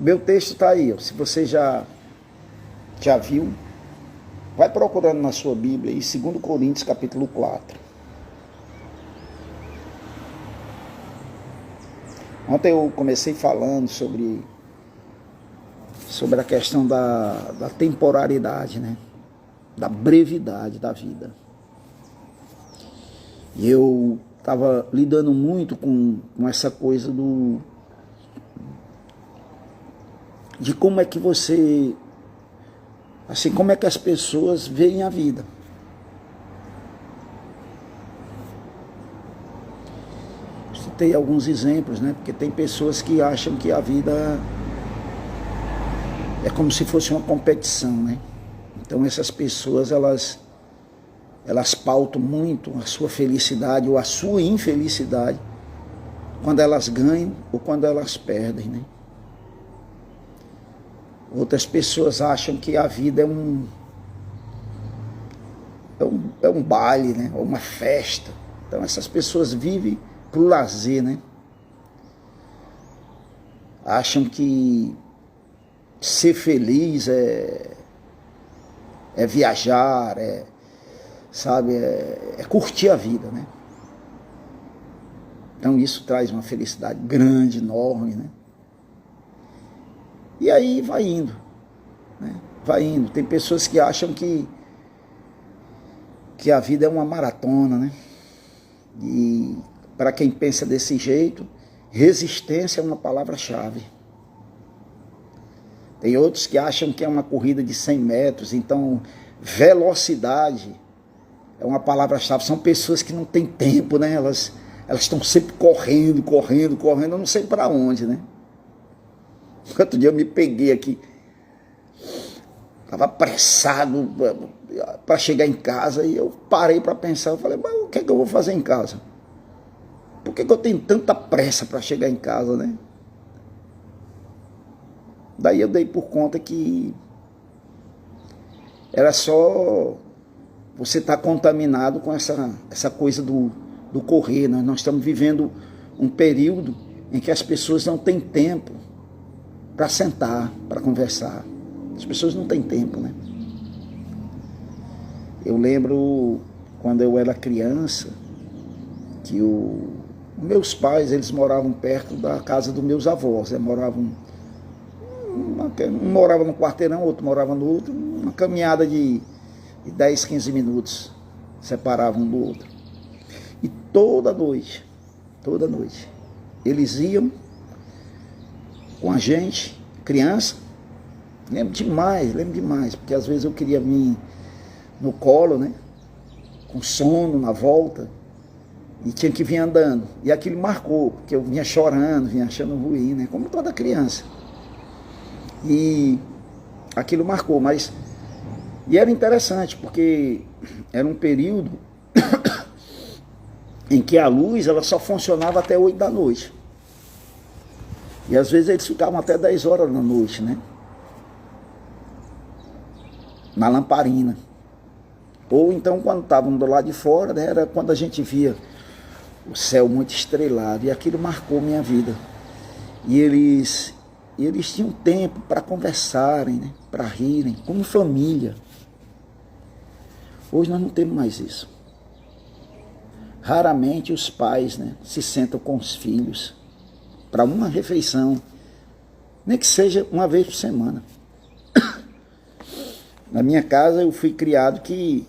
Meu texto está aí, ó. Se você já viu, vai procurando na sua Bíblia, aí, 2 Coríntios, capítulo 4. Ontem eu comecei falando sobre a questão da temporalidade, né? Da brevidade da vida. E eu estava lidando muito com essa coisa de como é que você, assim, como é que as pessoas veem a vida. Citei alguns exemplos, né? Porque tem pessoas que acham que a vida é como se fosse uma competição, né? Então essas pessoas, elas pautam muito a sua felicidade ou a sua infelicidade quando elas ganham ou quando elas perdem, né? Outras pessoas acham que a vida é um baile, né? Ou uma festa. Então essas pessoas vivem pro lazer, né? Acham que ser feliz é viajar, sabe, é curtir a vida, né? Então isso traz uma felicidade grande, enorme, né? E aí vai indo, né? Vai indo. Tem pessoas que acham que a vida é uma maratona, né? E para quem pensa desse jeito, resistência é uma palavra-chave. Tem outros que acham que é uma corrida de 100 metros, então velocidade é uma palavra-chave. São pessoas que não têm tempo, né? Elas estão sempre correndo, eu não sei para onde, né? Outro dia eu me peguei aqui, estava apressado para chegar em casa e eu parei para pensar, eu falei, mas o que é que eu vou fazer em casa? Por que eu tenho tanta pressa para chegar em casa, né? Daí eu dei por conta que era só você estar contaminado com essa coisa do correr, né? Nós estamos vivendo um período em que as pessoas não têm tempo para sentar, para conversar. As pessoas não têm tempo, né? Eu lembro quando eu era criança que meus pais, eles moravam perto da casa dos meus avós, um morava no quarteirão, outro morava no outro, uma caminhada de 10, 15 minutos separavam um do outro. E toda noite, eles iam com a gente, criança. Lembro demais, porque às vezes eu queria vir no colo, né? Com sono na volta, e tinha que vir andando. E aquilo marcou, porque eu vinha chorando, vinha achando ruim, né? Como toda criança. E aquilo marcou, mas... E era interessante, porque era um período em que a luz ela só funcionava até 8 da noite. E às vezes eles ficavam até 10 horas da noite, né? Na lamparina. Ou então quando estavam do lado de fora, né, era quando a gente via o céu muito estrelado. E aquilo marcou minha vida. E eles tinham tempo para conversarem, né, para rirem, como família. Hoje nós não temos mais isso. Raramente os pais, né, se sentam com os filhos para uma refeição, nem que seja uma vez por semana. Na minha casa eu fui criado que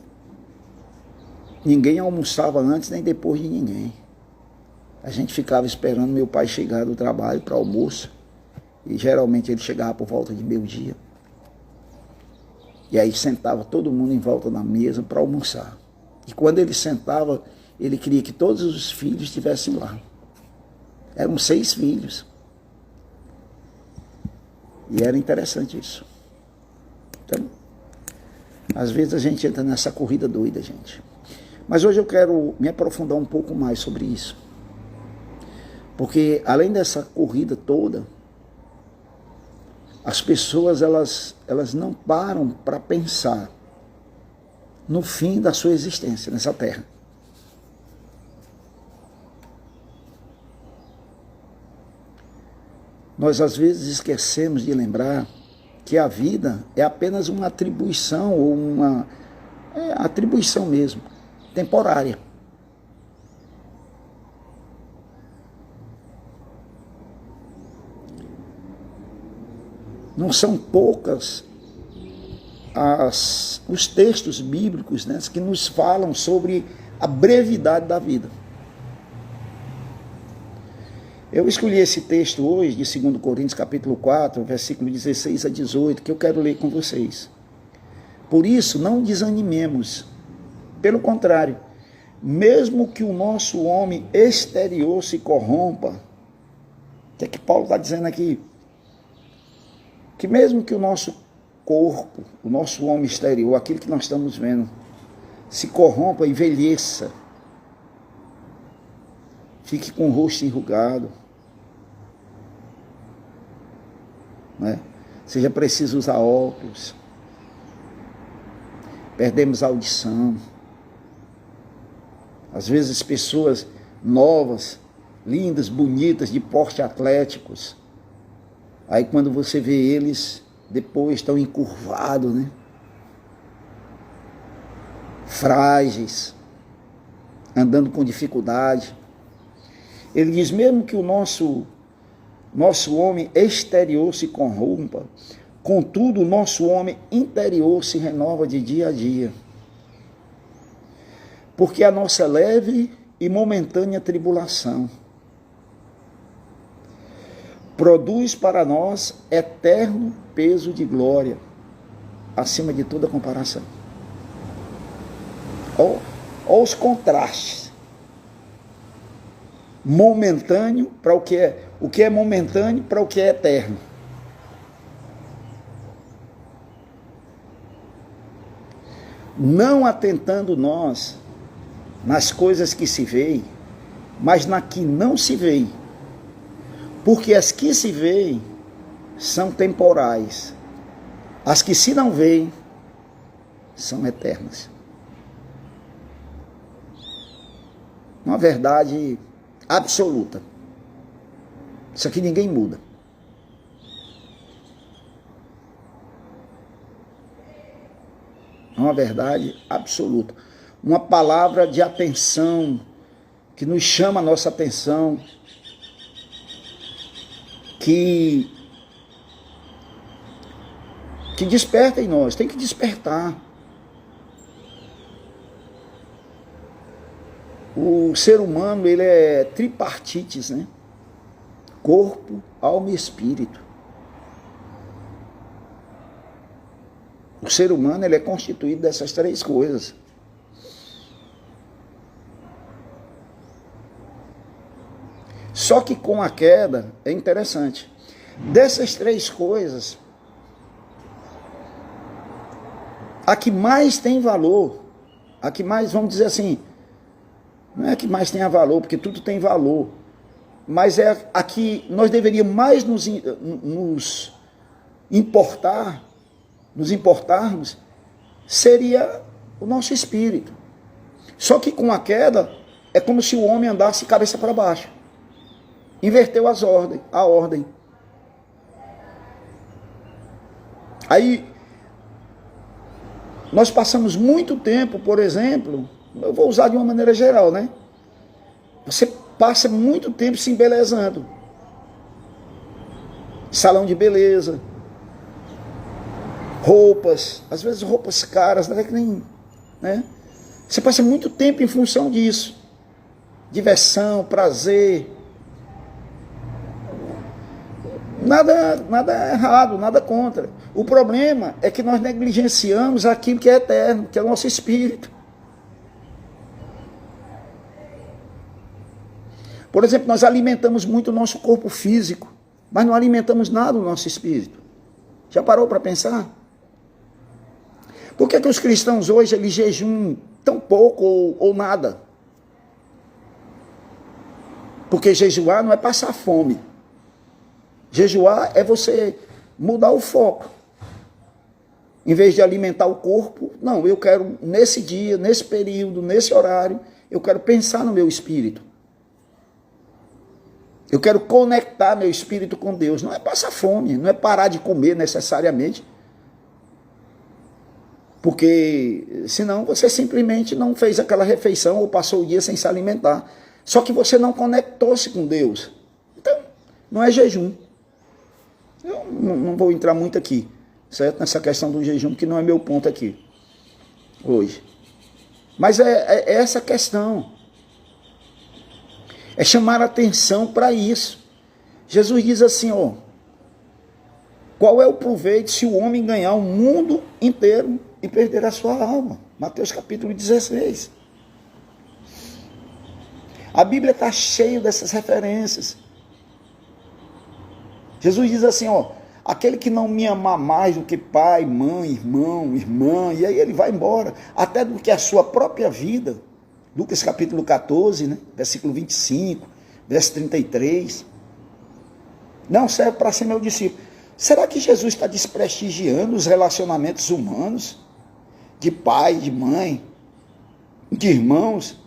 ninguém almoçava antes nem depois de ninguém. A gente ficava esperando meu pai chegar do trabalho para almoço. E geralmente ele chegava por volta de meio-dia. E aí sentava todo mundo em volta da mesa para almoçar. E quando ele sentava, ele queria que todos os filhos estivessem lá. Eram 6 filhos. E era interessante isso. Então, às vezes a gente entra nessa corrida doida, gente. Mas hoje eu quero me aprofundar um pouco mais sobre isso. Porque além dessa corrida toda, as pessoas elas não param para pensar no fim da sua existência nessa terra. nós às vezes esquecemos de lembrar que a vida é apenas uma atribuição, ou uma atribuição mesmo, temporária. Não são poucas os textos bíblicos, né, que nos falam sobre a brevidade da vida. Eu escolhi esse texto hoje, de 2 Coríntios capítulo 4, versículo 16 a 18, que eu quero ler com vocês. Por isso, não desanimemos. Pelo contrário, mesmo que o nosso homem exterior se corrompa, o que é que Paulo está dizendo aqui? Que mesmo que o nosso corpo, o nosso homem exterior, aquilo que nós estamos vendo, se corrompa, envelheça, fique com o rosto enrugado, né? Seja preciso usar óculos, perdemos a audição. Às vezes pessoas novas, lindas, bonitas, de porte atléticos, aí quando você vê eles, depois estão encurvados, né? Frágeis, andando com dificuldade. Ele diz, mesmo que o nosso homem exterior se corrompa, contudo o nosso homem interior se renova de dia a dia. Porque a nossa leve e momentânea tribulação produz para nós eterno peso de glória, acima de toda comparação. Olha os contrastes. Momentâneo para o que é momentâneo para o que é eterno. Não atentando nós nas coisas que se veem, mas na que não se veem. Porque as que se veem são temporais. As que se não veem são eternas. Uma verdade absoluta. Isso aqui ninguém muda. Uma verdade absoluta. Uma palavra de atenção que nos chama a nossa atenção, que desperta em nós, tem que despertar. O ser humano, ele é tripartites, né? Corpo, alma e espírito. O ser humano, ele é constituído dessas três coisas. Só que com a queda, é interessante, dessas três coisas, a que mais tem valor, a que mais, vamos dizer assim, não é a que mais tenha valor, porque tudo tem valor, mas é a que nós deveríamos mais nos importarmos, seria o nosso espírito. Só que com a queda, é como se o homem andasse cabeça para baixo. Inverteu a ordem. Aí, nós passamos muito tempo, por exemplo, eu vou usar de uma maneira geral, né? Você passa muito tempo se embelezando. Salão de beleza, roupas, às vezes roupas caras, não é que nem, né? Você passa muito tempo em função disso. Diversão, prazer. Nada errado, nada contra. O problema é que nós negligenciamos aquilo que é eterno, que é o nosso espírito. Por exemplo, nós alimentamos muito o nosso corpo físico, mas não alimentamos nada o nosso espírito. Já parou para pensar? Por que os cristãos hoje eles jejuam tão pouco ou nada? Porque jejuar não é passar fome. Jejuar é você mudar o foco. Em vez de alimentar o corpo, não, eu quero nesse dia, nesse período, nesse horário, eu quero pensar no meu espírito. Eu quero conectar meu espírito com Deus. Não é passar fome, não é parar de comer necessariamente. Porque senão você simplesmente não fez aquela refeição ou passou o dia sem se alimentar. Só que você não conectou-se com Deus. Então, não é jejum. Eu não vou entrar muito aqui, certo? Nessa questão do jejum, que não é meu ponto aqui, hoje. Mas é essa questão. É chamar a atenção para isso. Jesus diz assim, ó, qual é o proveito se o homem ganhar o mundo inteiro e perder a sua alma? Mateus capítulo 16. A Bíblia está cheia dessas referências. Jesus diz assim, ó, aquele que não me amar mais do que pai, mãe, irmão, irmã, e aí ele vai embora, até do que a sua própria vida. Lucas capítulo 14, né? Versículo 25, verso 33. Não serve para ser meu discípulo. Será que Jesus está desprestigiando os relacionamentos humanos? De pai, de mãe, de irmãos?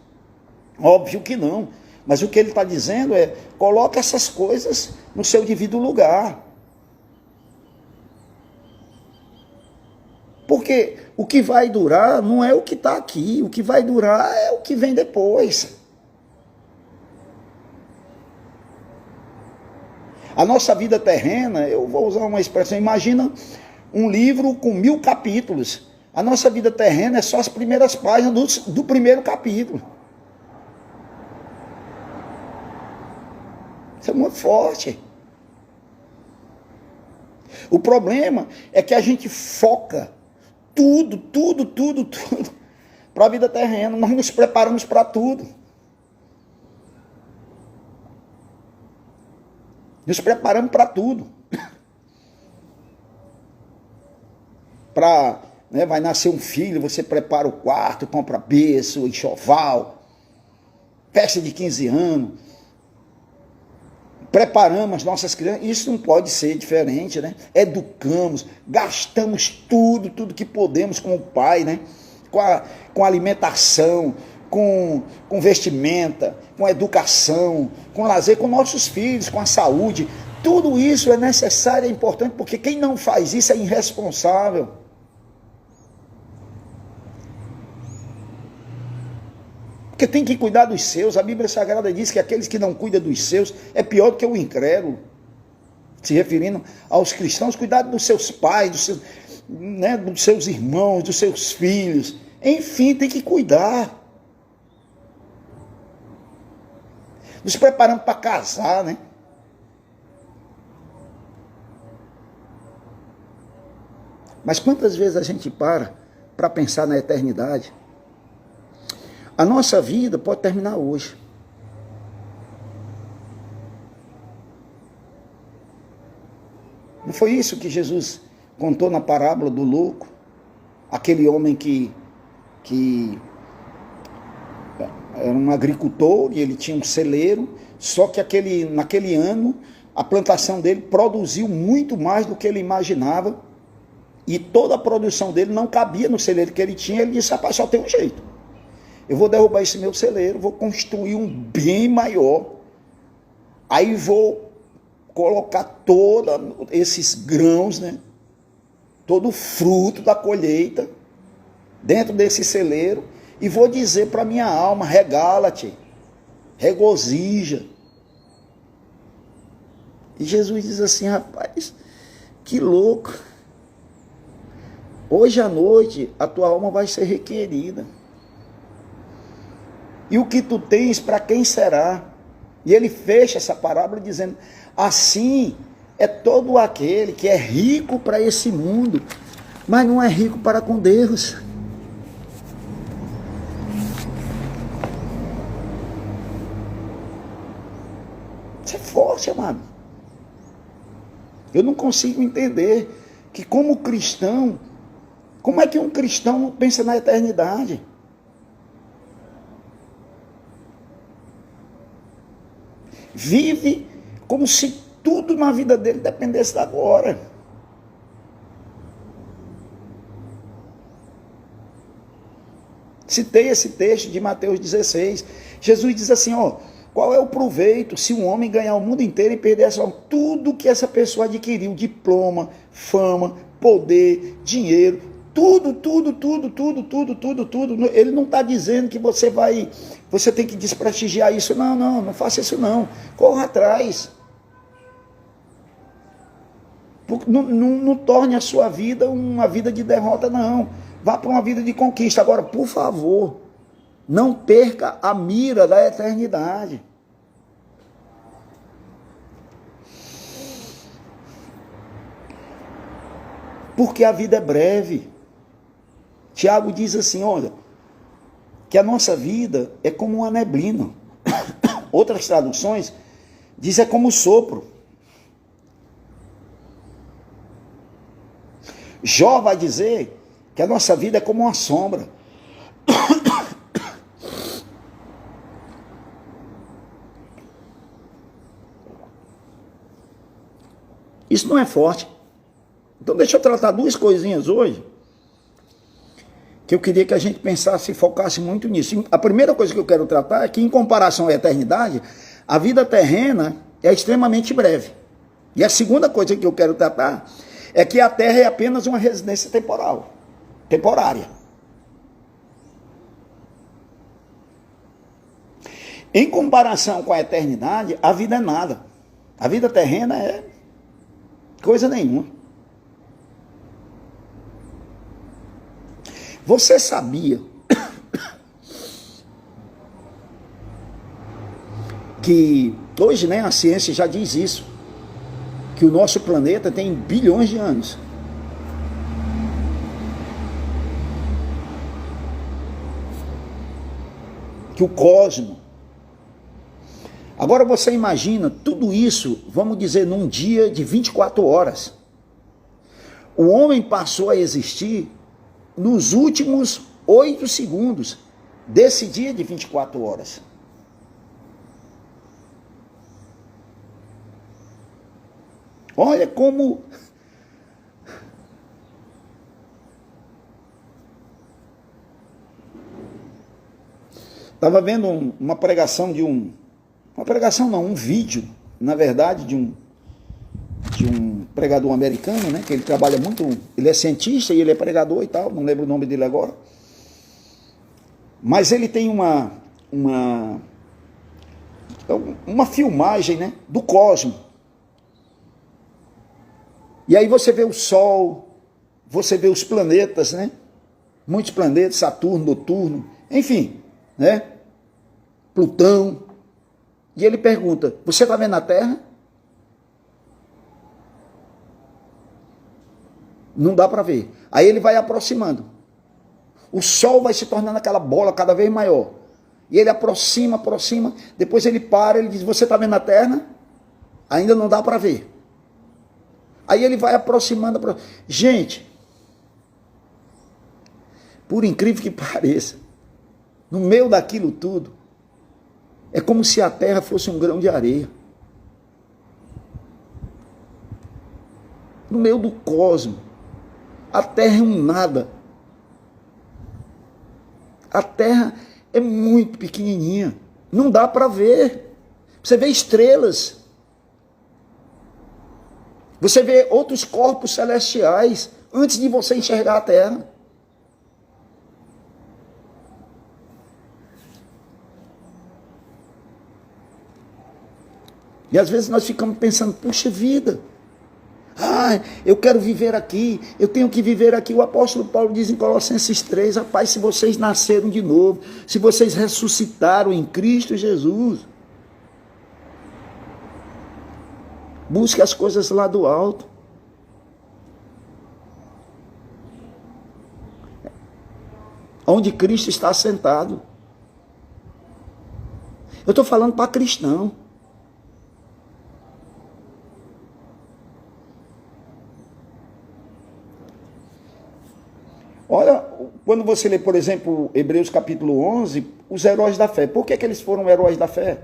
Óbvio que não. Mas o que ele está dizendo é, coloque essas coisas no seu devido lugar. Porque o que vai durar não é o que está aqui, o que vai durar é o que vem depois. A nossa vida terrena, eu vou usar uma expressão, imagina um livro com 1000 capítulos. A nossa vida terrena é só as primeiras páginas do primeiro capítulo. Isso é muito forte. O problema é que a gente foca tudo para a vida terrena. Nós nos preparamos para tudo. Nos preparamos para tudo. Vai nascer um filho, você prepara o quarto, compra berço, enxoval, festa de 15 anos. Preparamos as nossas crianças, isso não pode ser diferente, né? Educamos, gastamos tudo que podemos como pai, né? Com alimentação, com vestimenta, com educação, com lazer, com nossos filhos, com a saúde. Tudo isso é necessário, é importante, porque quem não faz isso é irresponsável. Porque tem que cuidar dos seus. A Bíblia Sagrada diz que aqueles que não cuidam dos seus é pior do que o incrédulo. Se referindo aos cristãos, cuidar dos seus pais, dos seus irmãos, dos seus filhos. Enfim, tem que cuidar. Nos preparando para casar, né? Mas quantas vezes a gente para pensar na eternidade? A nossa vida pode terminar hoje. Não foi isso que Jesus contou na parábola do louco? Aquele homem que era um agricultor e ele tinha um celeiro, só que naquele ano a plantação dele produziu muito mais do que ele imaginava e toda a produção dele não cabia no celeiro que ele tinha. Ele disse, rapaz, só tem um jeito. Eu vou derrubar esse meu celeiro, vou construir um bem maior. Aí vou colocar todos esses grãos, né? Todo o fruto da colheita dentro desse celeiro. E vou dizer para minha alma, regala-te, regozija. E Jesus diz assim, rapaz, que louco. Hoje à noite a tua alma vai ser requerida. E o que tu tens, para quem será? E ele fecha essa parábola dizendo, assim é todo aquele que é rico para esse mundo, mas não é rico para com Deus. Isso é forte, amado. Eu não consigo entender que como cristão, como é que um cristão pensa na eternidade? Vive como se tudo na vida dele dependesse de agora. Citei esse texto de Mateus 16. Jesus diz assim, ó, Qual é o proveito se um homem ganhar o mundo inteiro e perder essa alma? Tudo que essa pessoa adquiriu, diploma, fama, poder, dinheiro, tudo. Ele não está dizendo que você tem que desprestigiar isso. Não faça isso não. Corra atrás. Não torne a sua vida uma vida de derrota, não. Vá para uma vida de conquista. Agora, por favor, não perca a mira da eternidade. Porque a vida é breve. Tiago diz assim, olha, que a nossa vida é como uma neblina. Outras traduções diz é como sopro. Jó vai dizer que a nossa vida é como uma sombra. Isso não é forte. Então deixa eu tratar duas coisinhas hoje, que eu queria que a gente pensasse e focasse muito nisso. A primeira coisa que eu quero tratar é que, em comparação à eternidade, a vida terrena é extremamente breve. E a segunda coisa que eu quero tratar é que a terra é apenas uma residência temporária. Em comparação com a eternidade, a vida é nada. A vida terrena é coisa nenhuma. Você sabia que hoje, a ciência já diz isso, que o nosso planeta tem bilhões de anos. Que o cosmos. Agora você imagina tudo isso, vamos dizer, num dia de 24 horas. O homem passou a existir nos últimos 8 segundos desse dia de 24 horas. Olha como estava vendo uma pregação um vídeo, na verdade, de um pregador americano, que ele trabalha muito, ele é cientista e ele é pregador e tal, não lembro o nome dele agora, mas ele tem uma filmagem, do cosmos. E aí você vê o Sol, você vê os planetas, muitos planetas, Saturno, Noturno, enfim, Plutão. E ele pergunta, você está vendo a Terra? Não dá para ver. Aí ele vai aproximando. O Sol vai se tornando aquela bola cada vez maior. E ele aproxima. Depois ele para, ele diz, você está vendo a Terra? Ainda não dá para ver. Aí ele vai aproximando. Gente, por incrível que pareça, no meio daquilo tudo, é como se a Terra fosse um grão de areia. No meio do cosmos. A Terra é um nada. A Terra é muito pequenininha. Não dá para ver. Você vê estrelas. Você vê outros corpos celestiais antes de você enxergar a Terra. E às vezes nós ficamos pensando, puxa vida, eu quero viver aqui, eu tenho que viver aqui. O apóstolo Paulo diz em Colossenses 3, rapaz, se vocês nasceram de novo, se vocês ressuscitaram em Cristo Jesus, busque as coisas lá do alto. Onde Cristo está sentado. Eu estou falando para cristão. Olha, quando você lê, por exemplo, Hebreus capítulo 11, os heróis da fé. Por que eles foram heróis da fé?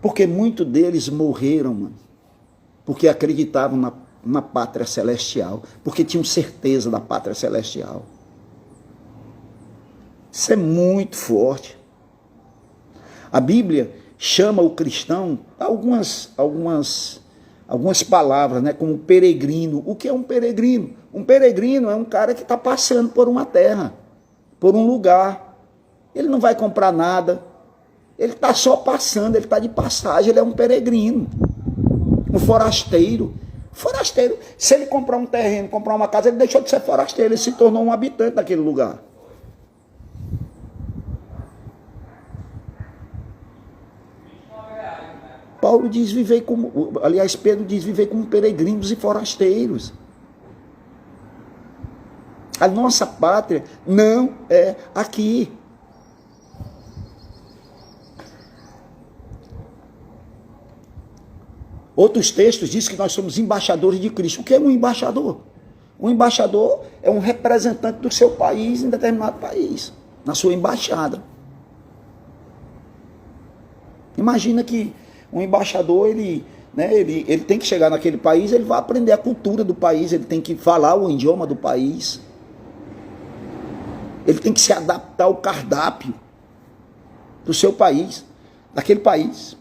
Porque muitos deles morreram, mano. Porque acreditavam na pátria celestial. Porque tinham certeza da pátria celestial. Isso é muito forte. A Bíblia chama o cristão, algumas palavras, né, como peregrino. O que é um peregrino? Um peregrino é um cara que está passando por uma terra, por um lugar. Ele não vai comprar nada, ele está só passando, ele está de passagem, ele é um peregrino, um forasteiro. Forasteiro, se ele comprar um terreno, comprar uma casa, ele deixou de ser forasteiro, ele se tornou um habitante daquele lugar. Paulo diz viver como, aliás, Pedro diz viver como peregrinos e forasteiros. A nossa pátria não é aqui. Outros textos dizem que nós somos embaixadores de Cristo. O que é um embaixador? Um embaixador é um representante do seu país em determinado país, na sua embaixada. Imagina que um embaixador, ele tem que chegar naquele país, ele vai aprender a cultura do país, ele tem que falar o idioma do país, ele tem que se adaptar ao cardápio do seu país, daquele país.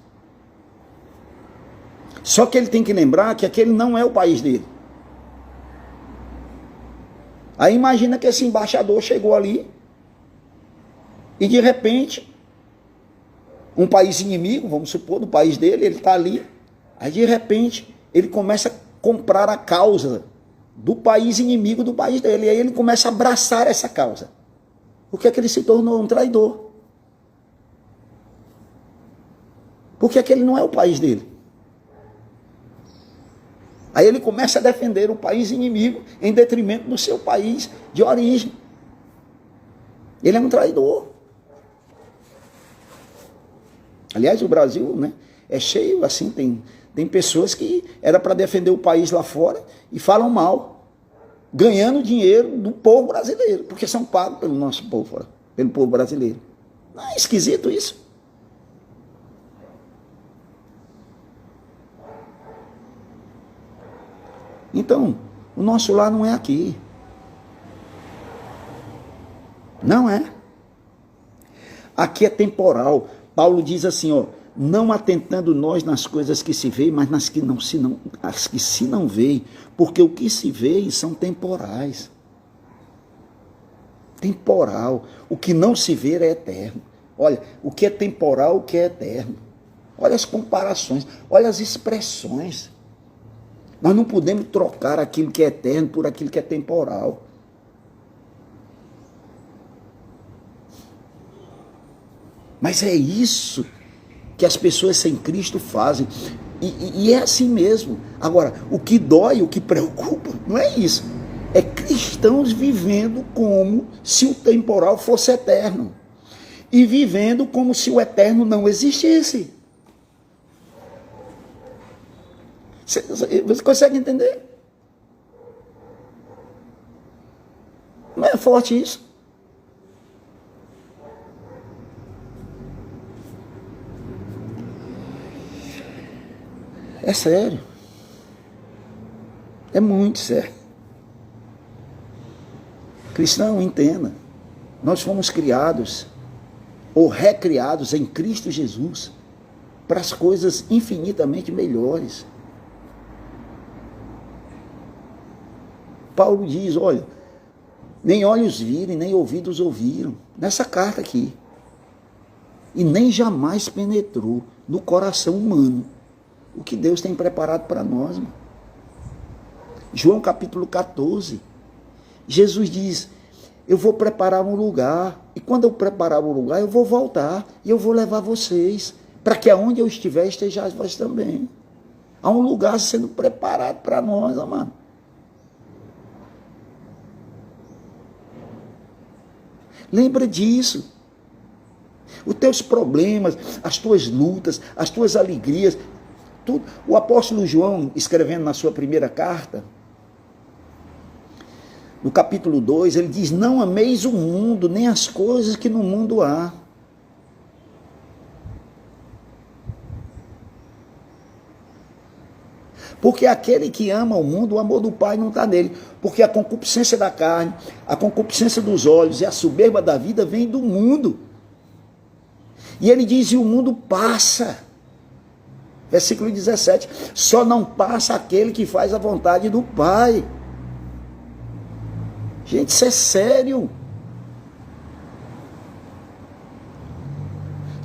Só que ele tem que lembrar que aquele não é o país dele. Aí imagina que esse embaixador chegou ali e de repente um país inimigo, vamos supor, do país dele, ele está ali, aí de repente ele começa a comprar a causa do país inimigo do país dele, e aí ele começa a abraçar essa causa. O que é que ele se tornou? Um traidor. Porque aquele não é o país dele. Aí ele começa a defender o país inimigo em detrimento do seu país de origem. Ele é um traidor. Aliás, o Brasil, né, é cheio, assim, tem pessoas que era para defender o país lá fora e falam mal, ganhando dinheiro do povo brasileiro, porque são pagos pelo nosso povo, pelo povo brasileiro. Não é esquisito isso? Então, o nosso lar não é aqui. Não é. Aqui é temporal. Paulo diz assim, ó, não atentando nós nas coisas que se veem, mas nas que as que se não veem, porque o que se vê são temporais. Temporal. O que não se vê é eterno. Olha, o que é temporal, o que é eterno. Olha as comparações, olha as expressões. Nós não podemos trocar aquilo que é eterno por aquilo que é temporal. Mas é isso que as pessoas sem Cristo fazem. E é assim mesmo. Agora, o que dói, o que preocupa, não é isso. É cristãos vivendo como se o temporal fosse eterno. E vivendo como se o eterno não existisse. Você consegue entender? Não é forte isso? É sério. É muito sério. Cristão, entenda. Nós fomos criados ou recriados em Cristo Jesus para as coisas infinitamente melhores. Paulo diz, olha, nem olhos viram, nem ouvidos ouviram, nessa carta aqui. E nem jamais penetrou no coração humano o que Deus tem preparado para nós. Mano. João capítulo 14, Jesus diz, eu vou preparar um lugar, e quando eu preparar um lugar, eu vou voltar, e eu vou levar vocês, para que aonde eu estiver, estejais vós também. Há um lugar sendo preparado para nós, amado. Lembra disso. Os teus problemas, as tuas lutas, as tuas alegrias, tudo. O apóstolo João, escrevendo na sua primeira carta, no capítulo 2, ele diz, não ameis o mundo, nem as coisas que no mundo há. Porque aquele que ama o mundo, o amor do Pai não está nele. Porque a concupiscência da carne, a concupiscência dos olhos e a soberba da vida vem do mundo. E ele diz, e o mundo passa. Versículo 17, só não passa aquele que faz a vontade do Pai. Gente, isso é sério.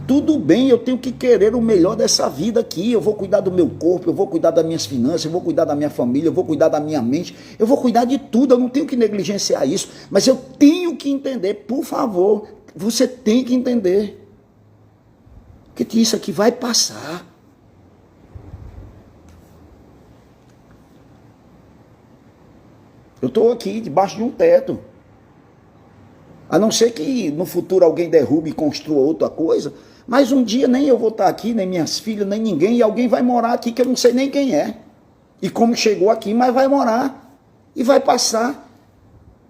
Tudo bem, eu tenho que querer o melhor dessa vida aqui. Eu vou cuidar do meu corpo, eu vou cuidar das minhas finanças, eu vou cuidar da minha família, eu vou cuidar da minha mente, eu vou cuidar de tudo, eu não tenho que negligenciar isso. Mas eu tenho que entender, por favor, você tem que entender que isso aqui vai passar. Eu estou aqui debaixo de um teto. A não ser que no futuro alguém derrube e construa outra coisa, mas um dia nem eu vou estar aqui, nem minhas filhas, nem ninguém, e alguém vai morar aqui que eu não sei nem quem é. E como chegou aqui, mas vai morar. E vai passar.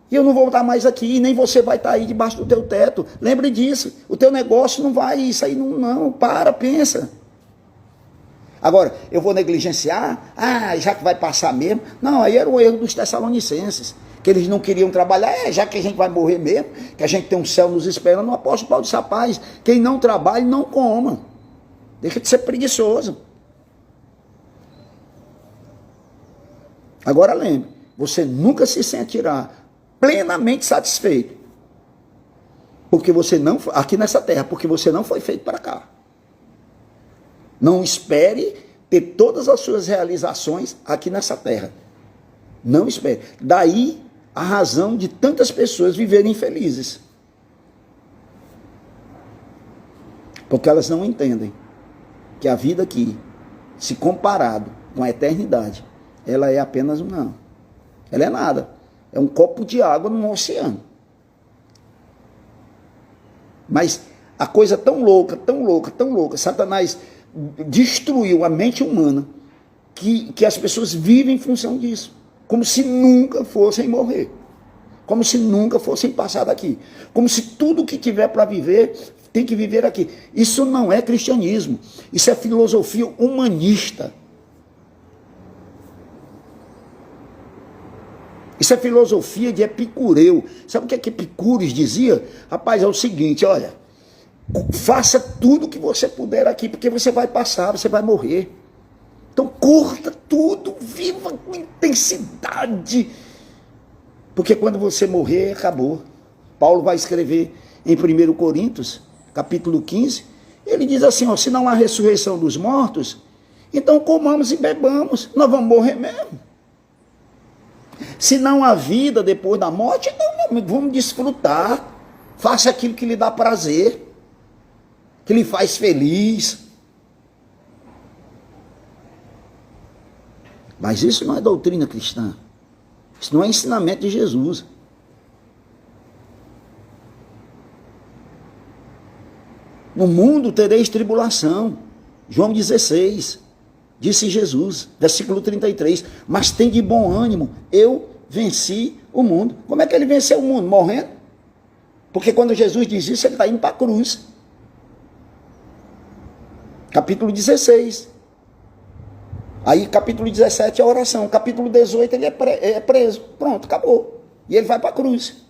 E eu não vou estar mais aqui, e nem você vai estar aí debaixo do teu teto. Lembre disso. O teu negócio não vai, isso aí não, pensa. Agora, eu vou negligenciar? Já que vai passar mesmo. Não, aí era o erro dos Tessalonicenses, que eles não queriam trabalhar. Já que a gente vai morrer mesmo, que a gente tem um céu nos esperando, o apóstolo Paulo disse, rapaz, quem não trabalha, não coma. Deixa de ser preguiçoso. Agora lembre, você nunca se sentirá plenamente satisfeito, porque você não, aqui nessa terra, porque você não foi feito para cá. Não espere ter todas as suas realizações aqui nessa terra. Não espere. Daí a razão de tantas pessoas viverem infelizes. Porque elas não entendem que a vida aqui, se comparado com a eternidade, ela é apenas ela é nada. É um copo de água no oceano. Mas a coisa tão louca, Satanás destruiu a mente humana, que as pessoas vivem em função disso, como se nunca fossem morrer, como se nunca fossem passar daqui, como se tudo que tiver para viver, tem que viver aqui. Isso não é cristianismo, isso é filosofia humanista. Isso é filosofia de Epicureu. Sabe o que Epicúreos dizia? Rapaz, é o seguinte, olha, faça tudo que você puder aqui, porque você vai passar, você vai morrer. Então curta tudo, viva com intensidade, porque quando você morrer, acabou. Paulo vai escrever em 1 Coríntios, capítulo 15, ele diz assim, se não há ressurreição dos mortos, então comamos e bebamos, nós vamos morrer mesmo. Se não há vida depois da morte, então vamos desfrutar, faça aquilo que lhe dá prazer, que lhe faz feliz. Mas isso não é doutrina cristã. Isso não é ensinamento de Jesus. No mundo tereis tribulação. João 16, disse Jesus, versículo 33. Mas tem de bom ânimo, eu venci o mundo. Como é que ele venceu o mundo? Morrendo? Porque quando Jesus diz isso, ele está indo para a cruz. Capítulo 16. Aí capítulo 17 é a oração. Capítulo 18 ele é preso. Pronto, acabou. E ele vai para a cruz.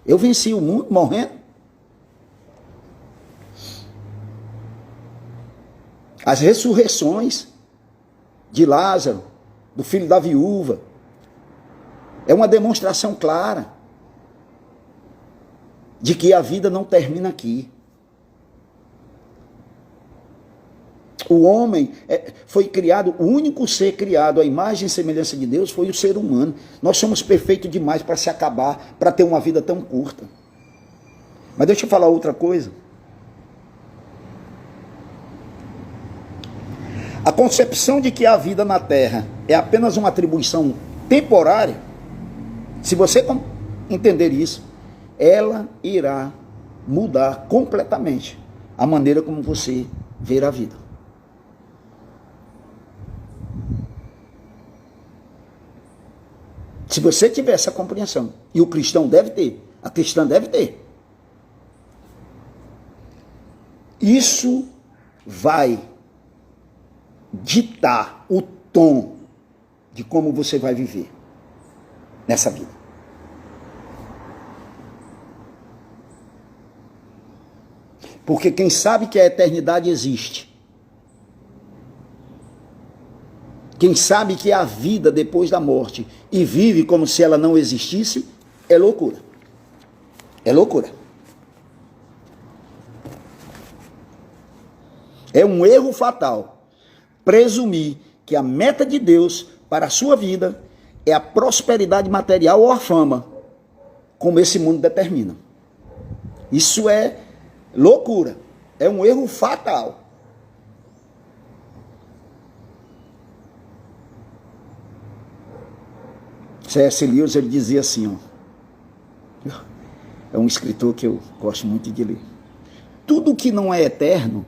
Eu venci o mundo morrendo. As ressurreições de Lázaro, do filho da viúva, é uma demonstração clara de que a vida não termina aqui. O homem foi criado, o único ser criado à imagem e semelhança de Deus foi o ser humano. Nós somos perfeitos demais para se acabar, para ter uma vida tão curta. Mas deixa eu falar outra coisa. A concepção de que a vida na Terra é apenas uma atribuição temporária, se você entender isso, ela irá mudar completamente a maneira como você vê a vida. Se você tiver essa compreensão, e o cristão deve ter, a cristã deve ter, isso vai ditar o tom de como você vai viver nessa vida. Porque quem sabe que a eternidade existe, quem sabe que há vida depois da morte e vive como se ela não existisse, é loucura. É loucura. É um erro fatal presumir que a meta de Deus para a sua vida é a prosperidade material ou a fama, como esse mundo determina. Isso é loucura. É um erro fatal. C.S. Lewis, ele dizia assim, ó, é um escritor que eu gosto muito de ler. Tudo que não é eterno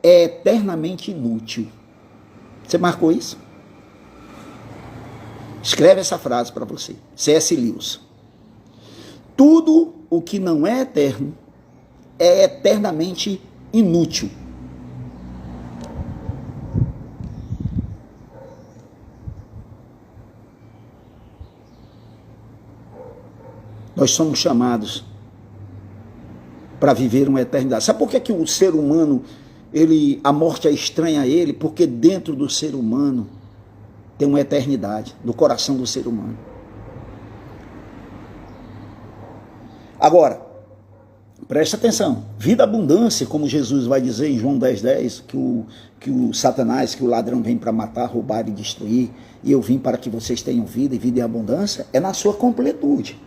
é eternamente inútil. Você marcou isso? Escreve essa frase para você. C.S. Lewis. Tudo o que não é eterno é eternamente inútil. Nós somos chamados para viver uma eternidade. Sabe por que o ser humano, a morte é estranha a ele? Porque dentro do ser humano tem uma eternidade, no coração do ser humano. Agora, preste atenção, vida abundância, como Jesus vai dizer em João 10:10, que o Satanás, que o ladrão vem para matar, roubar e destruir, e eu vim para que vocês tenham vida e vida em abundância, é na sua completude.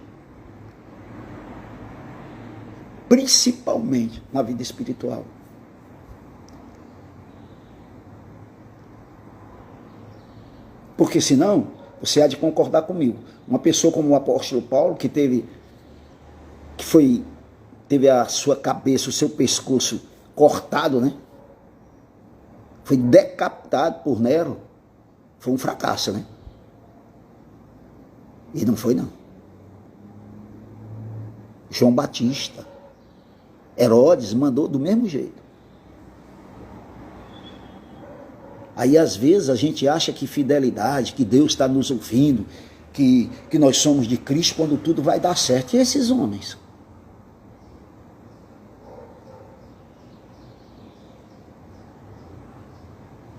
Principalmente na vida espiritual. Porque senão, você há de concordar comigo, uma pessoa como o apóstolo Paulo, que teve a sua cabeça, o seu pescoço cortado, né? Foi decapitado por Nero, foi um fracasso, né? E não foi, não. João Batista, Herodes mandou do mesmo jeito. Aí às vezes a gente acha que fidelidade, que Deus está nos ouvindo, que nós somos de Cristo quando tudo vai dar certo. E esses homens?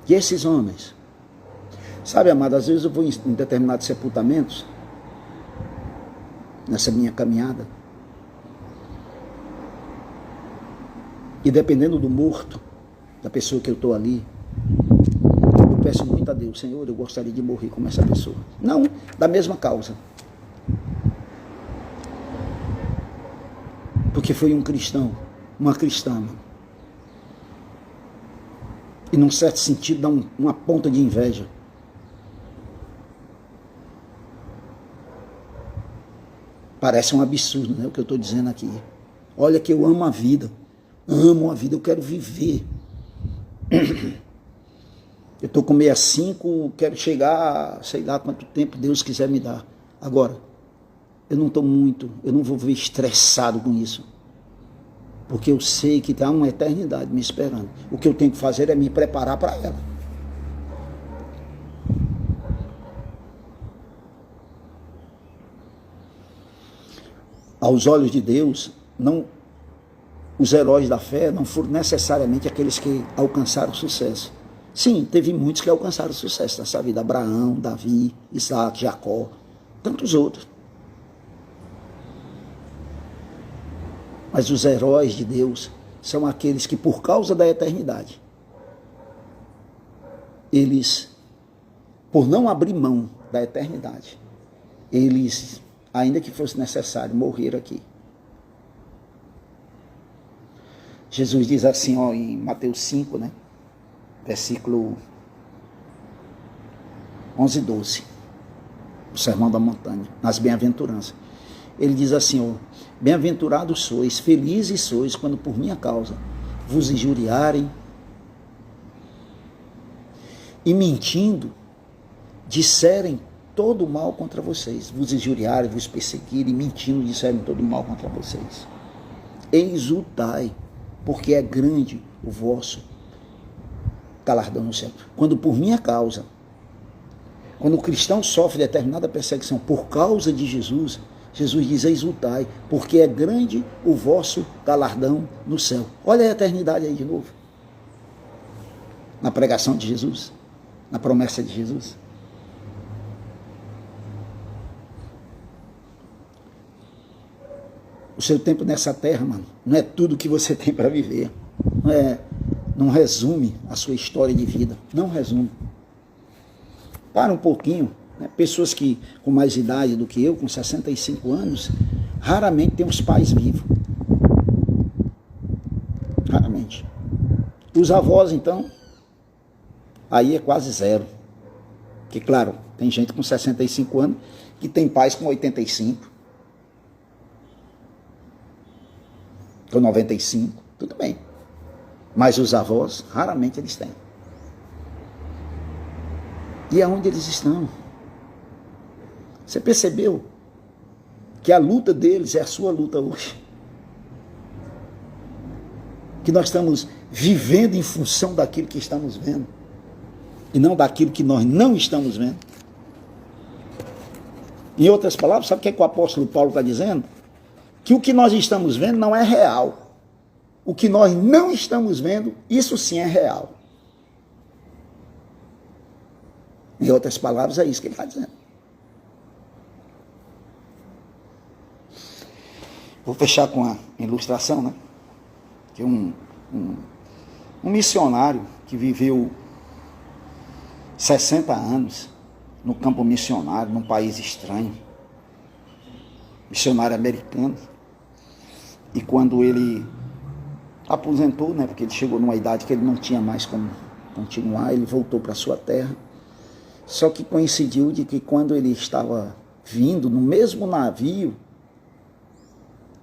E esses homens? Sabe, amado, às vezes eu vou em determinados sepultamentos, nessa minha caminhada, e dependendo do morto, da pessoa que eu estou ali, eu peço muito a Deus, Senhor, eu gostaria de morrer como essa pessoa. Não da mesma causa. Porque foi um cristão, uma cristã, mano. E num certo sentido dá uma ponta de inveja. Parece um absurdo, né, o que eu estou dizendo aqui. Olha que eu amo a vida, eu quero viver. Eu estou com 65, quero chegar, sei lá quanto tempo Deus quiser me dar. Agora, eu não vou ver estressado com isso. Porque eu sei que está uma eternidade me esperando. O que eu tenho que fazer é me preparar para ela. Aos olhos de Deus, os heróis da fé não foram necessariamente aqueles que alcançaram sucesso. Sim, teve muitos que alcançaram sucesso nessa vida. Abraão, Davi, Isaac, Jacó, tantos outros. Mas os heróis de Deus são aqueles que, por causa da eternidade, eles, por não abrir mão da eternidade, eles, ainda que fosse necessário, morreram aqui. Jesus diz assim, ó, em Mateus 5, né? Versículo 11 e 12, o Sermão da Montanha, nas bem-aventuranças. Ele diz assim, ó, bem-aventurados sois, felizes sois, quando por minha causa vos injuriarem e mentindo, disserem todo o mal contra vocês. Vos injuriarem, vos perseguirem, mentindo, disserem todo o mal contra vocês. Exultai, porque é grande o vosso galardão no céu. Quando por minha causa, quando o cristão sofre determinada perseguição por causa de Jesus, Jesus diz, exultai, porque é grande o vosso galardão no céu. Olha a eternidade aí de novo. Na pregação de Jesus, na promessa de Jesus. O seu tempo nessa terra, mano, não é tudo que você tem para viver. Não resume a sua história de vida. Não resume. Para um pouquinho. Né? Pessoas que com mais idade do que eu, com 65 anos, raramente têm os pais vivos. Raramente. Os avós, então, aí é quase zero. Porque, claro, tem gente com 65 anos que tem pais com 85. Com 95, tudo bem. Mas os avós, raramente eles têm. E aonde eles estão? Você percebeu que a luta deles é a sua luta hoje? Que nós estamos vivendo em função daquilo que estamos vendo e não daquilo que nós não estamos vendo. Em outras palavras, sabe o que é que o apóstolo Paulo está dizendo? Que o que nós estamos vendo não é real. O que nós não estamos vendo, isso sim é real. Em outras palavras, é isso que ele está dizendo. Vou fechar com a ilustração, né? Que um missionário que viveu 60 anos no campo missionário, num país estranho, missionário americano, e quando ele aposentou, né, porque ele chegou numa idade que ele não tinha mais como continuar, ele voltou para sua terra. Só que coincidiu de que quando ele estava vindo no mesmo navio,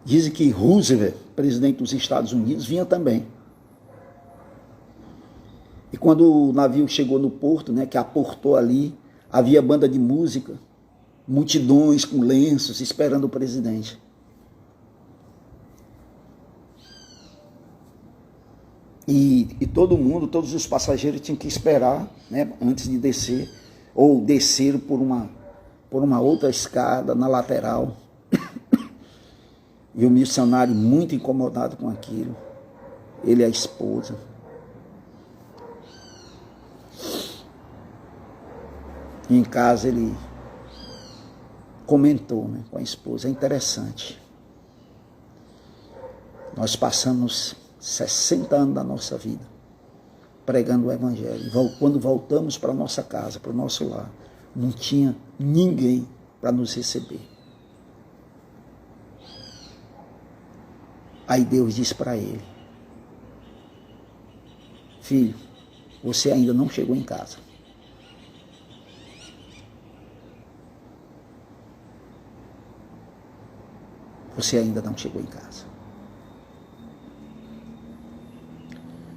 dizem que Roosevelt, presidente dos Estados Unidos, vinha também. E quando o navio chegou no porto, né, que aportou ali, havia banda de música, multidões com lenços esperando o presidente. E todo mundo, todos os passageiros tinham que esperar, né, antes de descer, ou descer por uma outra escada na lateral. E o missionário, muito incomodado com aquilo, ele e a esposa. E em casa ele comentou, né, com a esposa, é interessante. Nós passamos 60 anos da nossa vida pregando o evangelho. Quando voltamos para a nossa casa, para o nosso lar, não tinha ninguém para nos receber. Aí Deus disse para ele, filho, você ainda não chegou em casa. Você ainda não chegou em casa.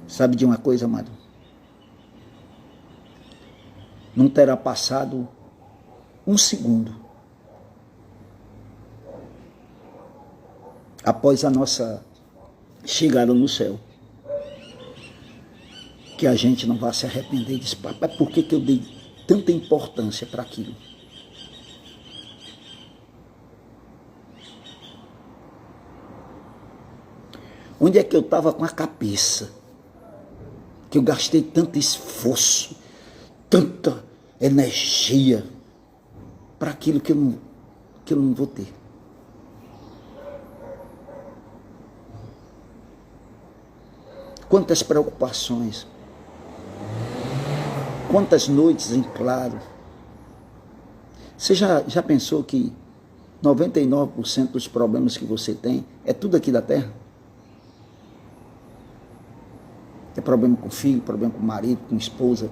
Sabe de uma coisa, amado? Não terá passado um segundo após a nossa chegada no céu que a gente não vai se arrepender e dizer, papai, por que eu dei tanta importância para aquilo? Onde é que eu estava com a cabeça? Que eu gastei tanto esforço, tanta energia para aquilo que eu não vou ter. Quantas preocupações, quantas noites em claro. Você já pensou que 99% dos problemas que você tem é tudo aqui da terra? É problema com filho, problema com marido, com esposa,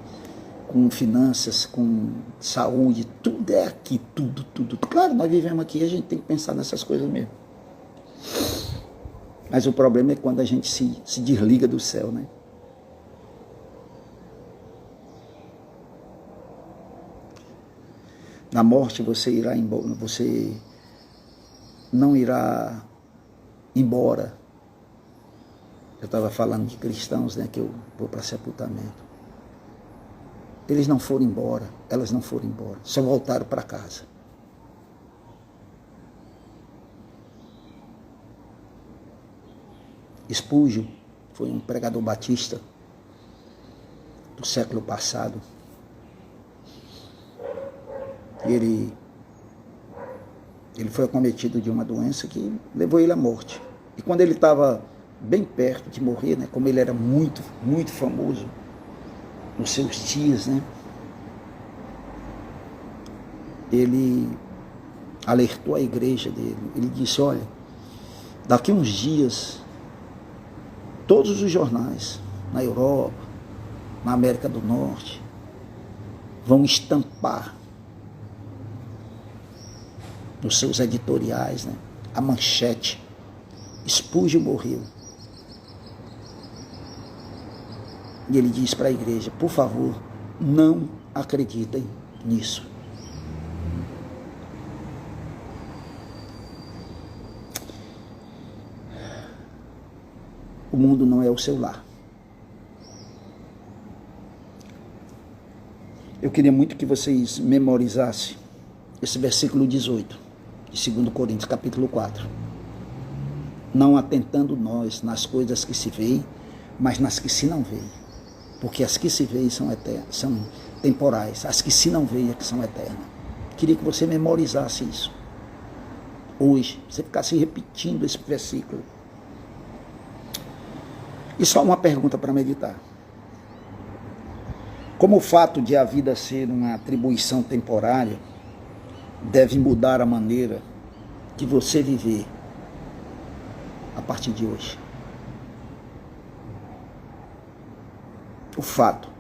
com finanças, com saúde, tudo é aqui, tudo. Claro, nós vivemos aqui, a gente tem que pensar nessas coisas mesmo. Mas o problema é quando a gente se desliga do céu, né? Na morte você irá embora, você não irá embora. Eu estava falando de cristãos, né, que eu vou para sepultamento. Eles não foram embora, elas não foram embora, só voltaram para casa. Spurgeon foi um pregador batista do século passado. Ele foi acometido de uma doença que levou ele à morte. E quando ele estava bem perto de morrer, né, como ele era muito, muito famoso nos seus dias, né, ele alertou a igreja dele. Ele disse: olha, daqui a uns dias, todos os jornais na Europa, na América do Norte, vão estampar nos seus editoriais, né, a manchete: Spurgeon morreu. E ele diz para a igreja: por favor, não acreditem nisso. O mundo não é o seu lar. Eu queria muito que vocês memorizassem esse versículo 18, de 2 Coríntios, capítulo 4. Não atentando nós nas coisas que se veem, mas nas que se não veem. Porque as que se veem são temporais, as que se não veem é que são eternas. Queria que você memorizasse isso. Hoje, você ficasse repetindo esse versículo. E só uma pergunta para meditar. Como o fato de a vida ser uma atribuição temporária deve mudar a maneira de você viver a partir de hoje? O fato.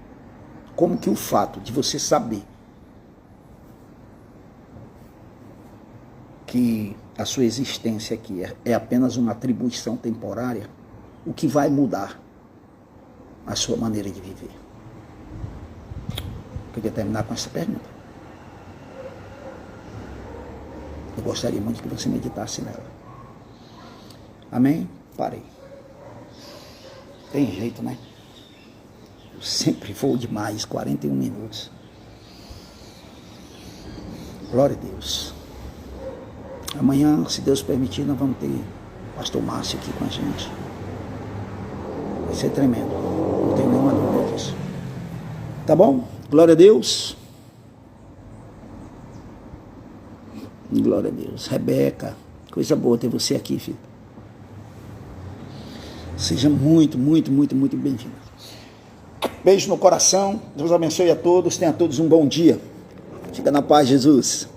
Como que o fato de você saber que a sua existência aqui é apenas uma atribuição temporária, o que vai mudar a sua maneira de viver? Eu queria terminar com essa pergunta. Eu gostaria muito que você meditasse nela. Amém? Parei. Tem jeito, né? Eu sempre vou demais, 41 minutos. Glória a Deus. Amanhã, se Deus permitir, nós vamos ter o pastor Márcio aqui com a gente. Vai ser tremendo. Não tenho nenhuma dúvida disso. Tá bom? Glória a Deus. Glória a Deus. Rebeca, coisa boa ter você aqui, filho. Seja muito, muito, muito, muito bem-vindo. Beijo no coração. Deus abençoe a todos. Tenha a todos um bom dia. Fica na paz, Jesus.